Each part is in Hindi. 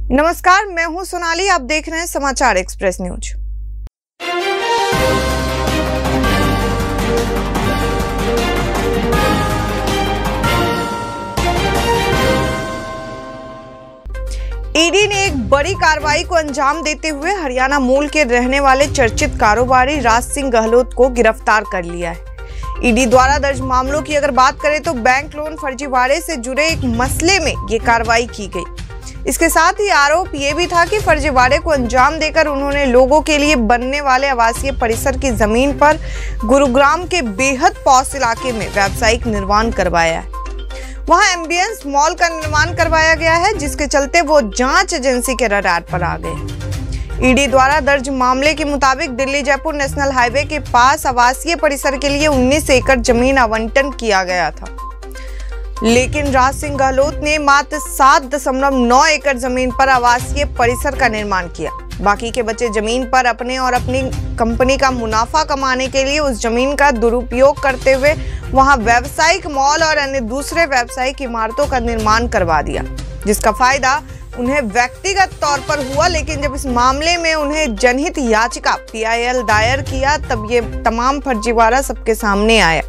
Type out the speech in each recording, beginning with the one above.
नमस्कार, मैं हूं सोनाली। आप देख रहे हैं समाचार एक्सप्रेस न्यूज। ईडी ने एक बड़ी कार्रवाई को अंजाम देते हुए हरियाणा मूल के रहने वाले चर्चित कारोबारी राज सिंह गहलोत को गिरफ्तार कर लिया है। ईडी द्वारा दर्ज मामलों की अगर बात करें तो बैंक लोन फर्जीवाड़े से जुड़े एक मसले में ये कार्रवाई की गई। इसके साथ ही आरोप ये भी था कि फर्जीवाड़े को अंजाम देकर उन्होंने लोगों के लिए बनने वाले आवासीय परिसर की जमीन पर गुरुग्राम के बेहद पॉश इलाके में व्यावसायिक निर्माण करवाया है। वहां एम्बियंस मॉल का निर्माण करवाया गया है, जिसके चलते वो जांच एजेंसी के रडार पर आ गए। ईडी द्वारा दर्ज मामले के मुताबिक दिल्ली जयपुर नेशनल हाईवे के पास आवासीय परिसर के लिए 19 एकड़ जमीन आवंटन किया गया था, लेकिन राज सिंह गहलोत ने मात्र 7.9 एकड़ जमीन पर आवासीय परिसर का निर्माण किया। बाकी के बचे जमीन पर अपने और अपनी कंपनी का मुनाफा कमाने के लिए उस जमीन का दुरुपयोग करते हुए वहां व्यावसायिक मॉल और अन्य दूसरे व्यावसायिक इमारतों का निर्माण करवा दिया, जिसका फायदा उन्हें व्यक्तिगत तौर पर हुआ। लेकिन जब इस मामले में उन्हें जनहित याचिका PIL दायर किया, तब ये तमाम फर्जीवाड़ा सबके सामने आया।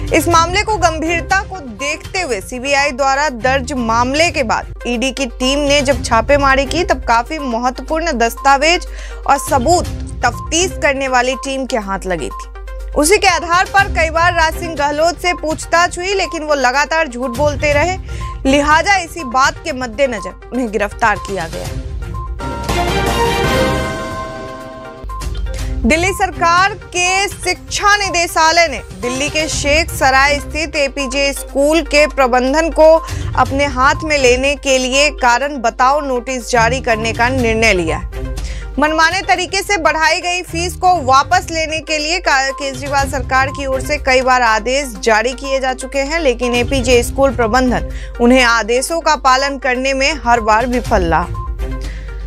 इस मामले को गंभीरता को देखते हुए CBI द्वारा दर्ज मामले के बाद ईडी की टीम ने जब छापेमारी की, तब काफी महत्वपूर्ण दस्तावेज और सबूत तफ्तीश करने वाली टीम के हाथ लगे थी। उसी के आधार पर कई बार राज सिंह गहलोत से पूछताछ हुई, लेकिन वो लगातार झूठ बोलते रहे। लिहाजा इसी बात के मद्देनजर उन्हें गिरफ्तार किया गया। दिल्ली सरकार के शिक्षा निदेशालय ने दिल्ली के शेख सराय स्थित APJ स्कूल के प्रबंधन को अपने हाथ में लेने के लिए कारण बताओ नोटिस जारी करने का निर्णय लिया है। मनमाने तरीके से बढ़ाई गई फीस को वापस लेने के लिए केजरीवाल सरकार की ओर से कई बार आदेश जारी किए जा चुके हैं, लेकिन APJ स्कूल प्रबंधन उन्हें आदेशों का पालन करने में हर बार विफल रहा।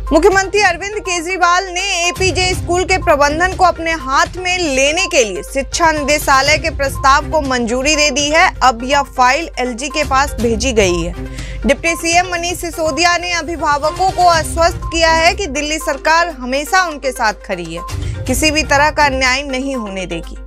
मुख्यमंत्री अरविंद केजरीवाल ने APJ स्कूल के प्रबंधन को अपने हाथ में लेने के लिए शिक्षा निदेशालय के प्रस्ताव को मंजूरी दे दी है। अब यह फाइल LG के पास भेजी गई है। डिप्टी CM मनीष सिसोदिया ने अभिभावकों को आश्वस्त किया है कि दिल्ली सरकार हमेशा उनके साथ खड़ी है, किसी भी तरह का अन्याय नहीं होने देगी।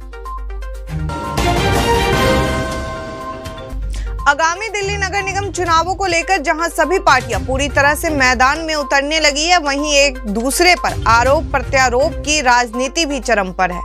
आगामी दिल्ली नगर निगम चुनावों को लेकर जहां सभी पार्टियां पूरी तरह से मैदान में उतरने लगी है, वहीं एक दूसरे पर आरोप प्रत्यारोप की राजनीति भी चरम पर है।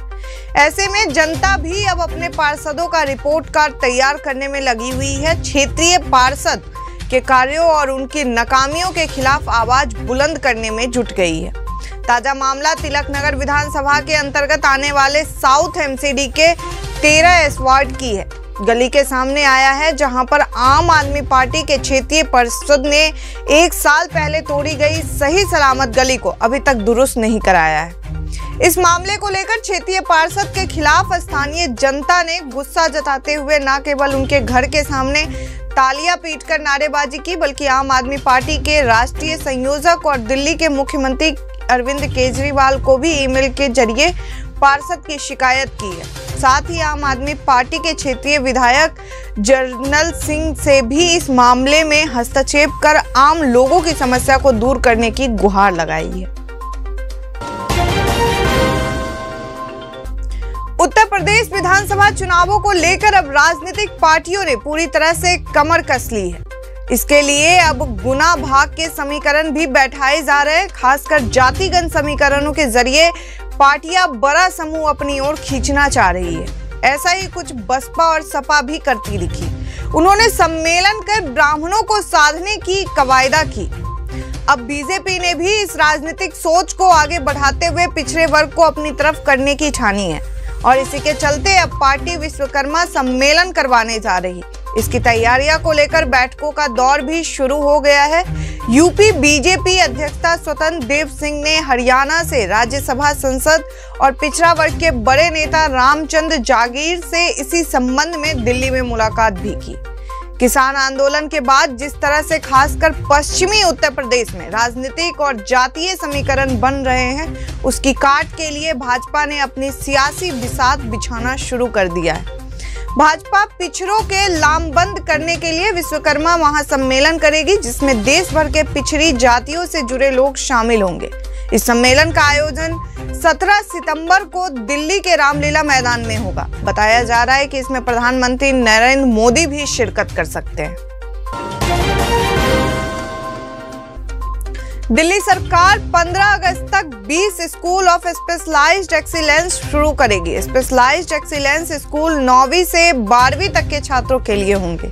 ऐसे में जनता भी अब अपने पार्षदों का रिपोर्ट कार्ड तैयार करने में लगी हुई है। क्षेत्रीय पार्षद के कार्यों और उनकी नाकामियों के खिलाफ आवाज बुलंद करने में जुट गई है। ताजा मामला तिलक नगर विधानसभा के अंतर्गत आने वाले साउथ MCD के 13S वार्ड की है। गली के सामने आया है, जहां पर आम आदमी पार्टी के क्षेत्रीय पार्षद ने 1 साल पहले तोड़ी गई सही सलामत गली को अभी तक दुरुस्त नहीं कराया है। इस मामले को लेकर क्षेत्रीय पार्षद के खिलाफ स्थानीय जनता ने गुस्सा जताते हुए न केवल उनके घर के सामने तालियां पीटकर नारेबाजी की, बल्कि आम आदमी पार्टी के राष्ट्रीय संयोजक और दिल्ली के मुख्यमंत्री अरविंद केजरीवाल को भी ईमेल के जरिए पार्षद की शिकायत की है। साथ ही आम आदमी पार्टी के क्षेत्रीय विधायक जर्नल सिंह से भी इस मामले में हस्तक्षेप कर आम लोगों की समस्या को दूर करने की गुहार लगाई है। उत्तर प्रदेश विधानसभा चुनावों को लेकर अब राजनीतिक पार्टियों ने पूरी तरह से कमर कस ली है। इसके लिए अब गुना भाग के समीकरण भी बैठाए जा रहे हैं। खासकर जातिगत समीकरणों के जरिए पार्टियां बड़ा समूह अपनी ओर खींचना चाह रही है। ऐसा ही कुछ बसपा और सपा भी करती दिखी। उन्होंने सम्मेलन कर ब्राह्मणों को साधने की कवायदा की। अब बीजेपी ने भी इस राजनीतिक सोच को आगे बढ़ाते हुए पिछड़े वर्ग को अपनी तरफ करने की ठानी है, और इसी के चलते अब पार्टी विश्वकर्मा सम्मेलन करवाने जा रही। इसकी तैयारियों को लेकर बैठकों का दौर भी शुरू हो गया है। यूपी बीजेपी अध्यक्ष स्वतंत्र देव सिंह ने हरियाणा से राज्यसभा सांसद और पिछड़ा वर्ग के बड़े नेता रामचंद्र जागीर से इसी संबंध में दिल्ली में मुलाकात भी की। किसान आंदोलन के बाद जिस तरह से खासकर पश्चिमी उत्तर प्रदेश में राजनीतिक और जातीय समीकरण बन रहे हैं, उसकी काट के लिए भाजपा ने अपनी सियासी बिसात बिछाना शुरू कर दिया है। भाजपा पिछड़ों के लामबंद करने के लिए विश्वकर्मा महासम्मेलन करेगी, जिसमें देश भर के पिछड़ी जातियों से जुड़े लोग शामिल होंगे। इस सम्मेलन का आयोजन 17 सितंबर को दिल्ली के रामलीला मैदान में होगा। बताया जा रहा है कि इसमें प्रधानमंत्री नरेंद्र मोदी भी शिरकत कर सकते हैं। दिल्ली सरकार 15 अगस्त तक 20 स्कूल ऑफ स्पेशलाइज्ड एक्सीलेंस शुरू करेगी। स्पेशलाइज्ड एक्सीलेंस स्कूल 9वीं से 12वीं तक के छात्रों के लिए होंगे।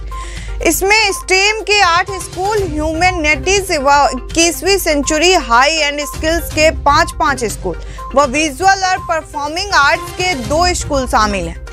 इसमें स्टेम के 8 स्कूल, ह्यूमैनिटीज व 21वीं सेंचुरी हाई एंड स्किल्स के 5 स्कूल व विजुअल और परफॉर्मिंग आर्ट्स के 2 स्कूल शामिल हैं।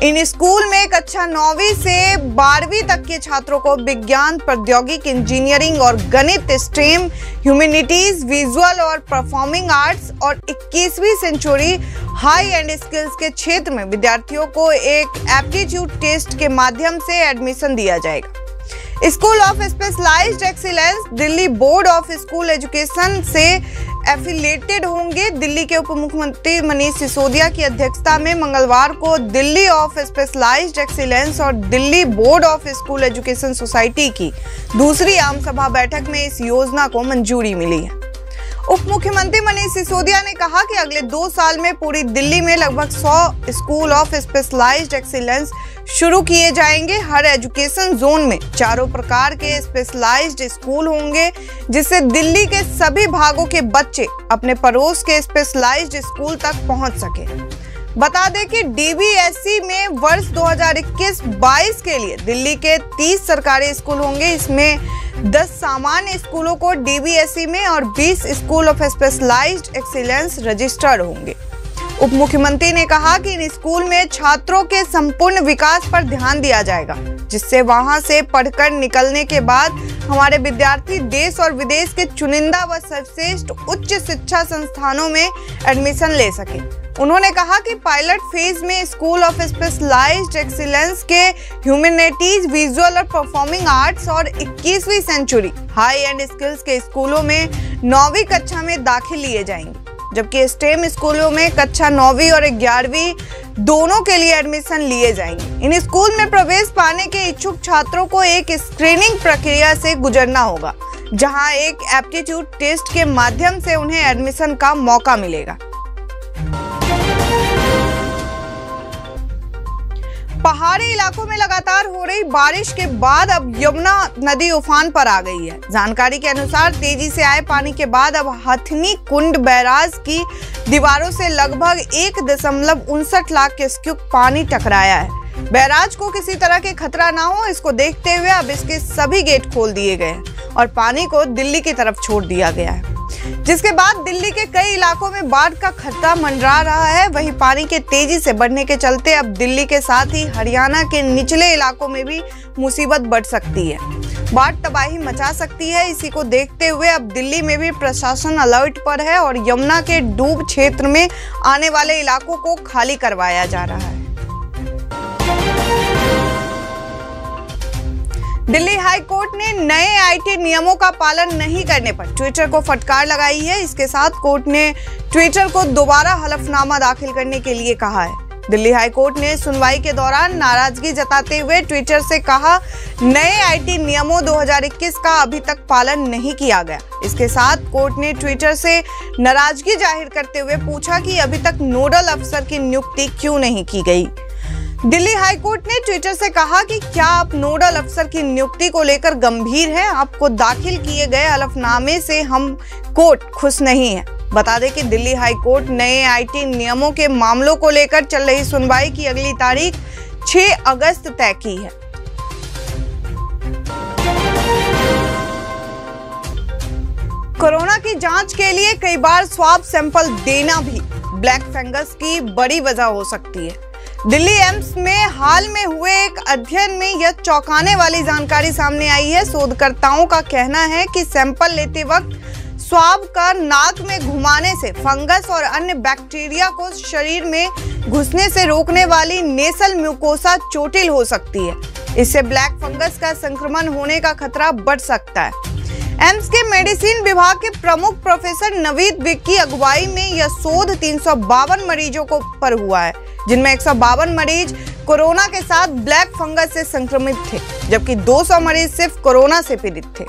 इन स्कूल में कक्षा 9वीं से 12वीं तक के छात्रों को विज्ञान, प्रौद्योगिकी, इंजीनियरिंग और गणित, स्टेम, ह्यूमैनिटीज, विजुअल और परफॉर्मिंग आर्ट्स और 21वीं सेंचुरी हाई एंड स्किल्स के क्षेत्र में विद्यार्थियों को एक एप्टीट्यूड टेस्ट के माध्यम से एडमिशन दिया जाएगा। School of specialised excellence Delhi board of school education से एफिलिएटेड होंगे। दिल्ली के उप मुख्यमंत्री मनीष सिसोदिया की अध्यक्षता में मंगलवार को दिल्ली ऑफ स्पेशलाइज्ड एक्सीलेंस और Delhi board of school education society की दूसरी आम सभा बैठक में इस योजना को मंजूरी मिली है। उप मुख्यमंत्री मनीष सिसोदिया ने कहा कि अगले 2 साल में पूरी दिल्ली में लगभग 100 स्कूल ऑफ स्पेशलाइज्ड एक्सीलेंस शुरू किए जाएंगे। हर एजुकेशन जोन में 4 प्रकार के स्पेशलाइज्ड स्कूल होंगे, जिससे दिल्ली के सभी भागों के बच्चे अपने पड़ोस के स्पेशलाइज्ड स्कूल तक पहुंच सके। बता दें कि डीबीएसई में वर्ष 2021-22 के लिए दिल्ली के 30 सरकारी स्कूल होंगे। इसमें 10 सामान्य स्कूलों को डीबीएसई में और 20 school of specialised excellence registered होंगे। उप मुख्यमंत्री ने कहा कि इन स्कूल में छात्रों के संपूर्ण विकास पर ध्यान दिया जाएगा, जिससे वहां से पढ़कर निकलने के बाद हमारे विद्यार्थी देश और विदेश के चुनिंदा व सर्वश्रेष्ठ उच्च शिक्षा संस्थानों में एडमिशन ले सके। उन्होंने कहा कि पायलट फेज में स्कूल ऑफ स्पेशलाइज्ड एक्सीलेंस के ह्यूमैनिटीज, विजुअल और परफॉर्मिंग आर्ट्स और 21वीं सेंचुरी हाई एंड स्किल्स के स्कूलों में 9वीं कक्षा में दाखिल लिए जाएंगे, जबकि स्टेम स्कूलों में कक्षा 9वीं और 11वीं दोनों के लिए एडमिशन लिए जाएंगे। इन स्कूल में प्रवेश पाने के इच्छुक छात्रों को एक स्क्रीनिंग प्रक्रिया से गुजरना होगा, जहां एक एप्टीट्यूड टेस्ट के माध्यम से उन्हें एडमिशन का मौका मिलेगा। पहाड़ी इलाकों में लगातार हो रही बारिश के बाद अब यमुना नदी उफान पर आ गई है। जानकारी के अनुसार तेजी से आए पानी के बाद अब हथनी कुंड बैराज की दीवारों से लगभग 1.59 लाख क्यूसेक पानी टकराया है। बैराज को किसी तरह के खतरा ना हो, इसको देखते हुए अब इसके सभी गेट खोल दिए गए हैं और पानी को दिल्ली की तरफ छोड़ दिया गया है, जिसके बाद दिल्ली के कई इलाकों में बाढ़ का खतरा मंडरा रहा है। वहीं पानी के तेजी से बढ़ने के चलते अब दिल्ली के साथ ही हरियाणा के निचले इलाकों में भी मुसीबत बढ़ सकती है। बाढ़ तबाही मचा सकती है। इसी को देखते हुए अब दिल्ली में भी प्रशासन अलर्ट पर है और यमुना के डूब क्षेत्र में आने वाले इलाकों को खाली करवाया जा रहा है। दिल्ली हाई कोर्ट ने नए आईटी नियमों का पालन नहीं करने पर ट्विटर को फटकार लगाई है। इसके साथ कोर्ट ने ट्विटर को दोबारा हलफनामा दाखिल करने के लिए कहा है। दिल्ली हाई कोर्ट ने सुनवाई के दौरान नाराजगी जताते हुए ट्विटर से कहा, नए आईटी नियमों 2021 का अभी तक पालन नहीं किया गया। इसके साथ कोर्ट ने ट्विटर से नाराजगी जाहिर करते हुए पूछा कि अभी तक नोडल अफसर की नियुक्ति क्यों नहीं की गई। दिल्ली हाई कोर्ट ने ट्विटर से कहा कि क्या आप नोडल अफसर की नियुक्ति को लेकर गंभीर हैं? आपको दाखिल किए गए हलफनामे से हम कोर्ट खुश नहीं है। बता दें कि दिल्ली हाई कोर्ट नए आईटी नियमों के मामलों को लेकर चल रही सुनवाई की अगली तारीख 6 अगस्त तय की है। कोरोना की जांच के लिए कई बार स्वाब सैंपल देना भी ब्लैक फंगस की बड़ी वजह हो सकती है। दिल्ली एम्स में हाल में हुए एक अध्ययन में यह चौंकाने वाली जानकारी सामने आई है। शोधकर्ताओं का कहना है कि सैंपल लेते वक्त स्वाब का नाक में घुमाने से फंगस और अन्य बैक्टीरिया को शरीर में घुसने से रोकने वाली नेसल म्यूकोसा चोटिल हो सकती है। इससे ब्लैक फंगस का संक्रमण होने का खतरा बढ़ सकता है। एम्स के मेडिसिन विभाग के प्रमुख प्रोफेसर नवीद विक की अगुवाई में यह शोध 352 मरीजों को पर हुआ है, जिनमें 152 मरीज कोरोना के साथ ब्लैक फंगस से संक्रमित थे, जबकि 200 मरीज सिर्फ कोरोना से पीड़ित थे।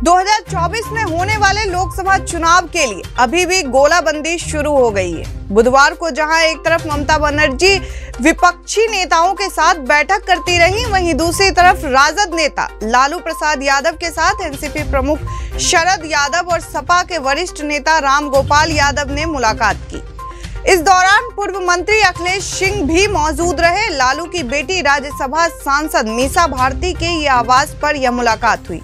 2024 में होने वाले लोकसभा चुनाव के लिए अभी भी गोलाबंदी शुरू हो गई है। बुधवार को जहां एक तरफ ममता बनर्जी विपक्षी नेताओं के साथ बैठक करती रही, वहीं दूसरी तरफ राजद नेता लालू प्रसाद यादव के साथ एनसीपी प्रमुख शरद यादव और सपा के वरिष्ठ नेता रामगोपाल यादव ने मुलाकात की। इस दौरान पूर्व मंत्री अखिलेश सिंह भी मौजूद रहे। लालू की बेटी राज्यसभा सांसद मीसा भारती के ये आवास पर यह मुलाकात हुई।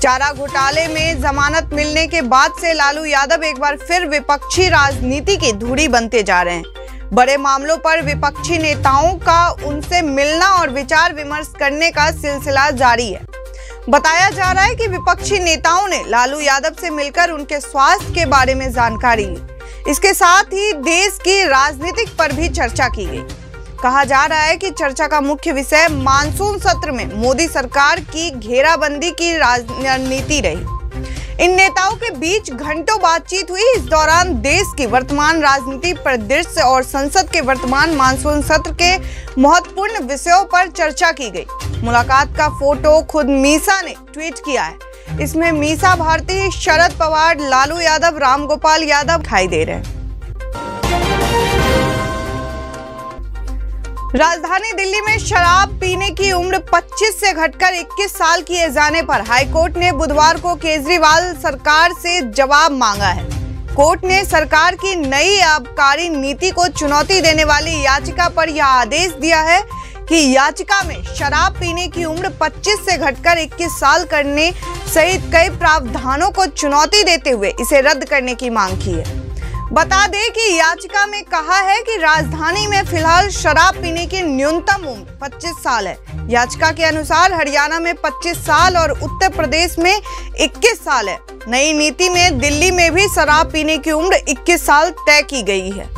चारा घोटाले में जमानत मिलने के बाद से लालू यादव एक बार फिर विपक्षी राजनीति की धुरी बनते जा रहे हैं। बड़े मामलों पर विपक्षी नेताओं का उनसे मिलना और विचार विमर्श करने का सिलसिला जारी है। बताया जा रहा है कि विपक्षी नेताओं ने लालू यादव से मिलकर उनके स्वास्थ्य के बारे में जानकारी ली। इसके साथ ही देश की राजनीतिक पर भी चर्चा की गई। कहा जा रहा है कि चर्चा का मुख्य विषय मानसून सत्र में मोदी सरकार की घेराबंदी की रणनीति रही। इन नेताओं के बीच घंटों बातचीत हुई। इस दौरान देश की वर्तमान राजनीति परिदृश्य और संसद के वर्तमान मानसून सत्र के महत्वपूर्ण विषयों पर चर्चा की गई। मुलाकात का फोटो खुद मीसा ने ट्वीट किया है। इसमें मीसा भारती, शरद पवार, लालू यादव, रामगोपाल यादव दिखाई दे रहे हैं। राजधानी दिल्ली में शराब पीने की उम्र 25 से घटकर 21 साल किए जाने पर हाईकोर्ट ने बुधवार को केजरीवाल सरकार से जवाब मांगा है। कोर्ट ने सरकार की नई आबकारी नीति को चुनौती देने वाली याचिका पर यह आदेश दिया है कि याचिका में शराब पीने की उम्र 25 से घटकर 21 साल करने सहित कई प्रावधानों को चुनौती देते हुए इसे रद्द करने की मांग की है। बता दें कि याचिका में कहा है कि राजधानी में फिलहाल शराब पीने की न्यूनतम उम्र 25 साल है। याचिका के अनुसार हरियाणा में 25 साल और उत्तर प्रदेश में 21 साल है। नई नीति में दिल्ली में भी शराब पीने की उम्र 21 साल तय की गई है।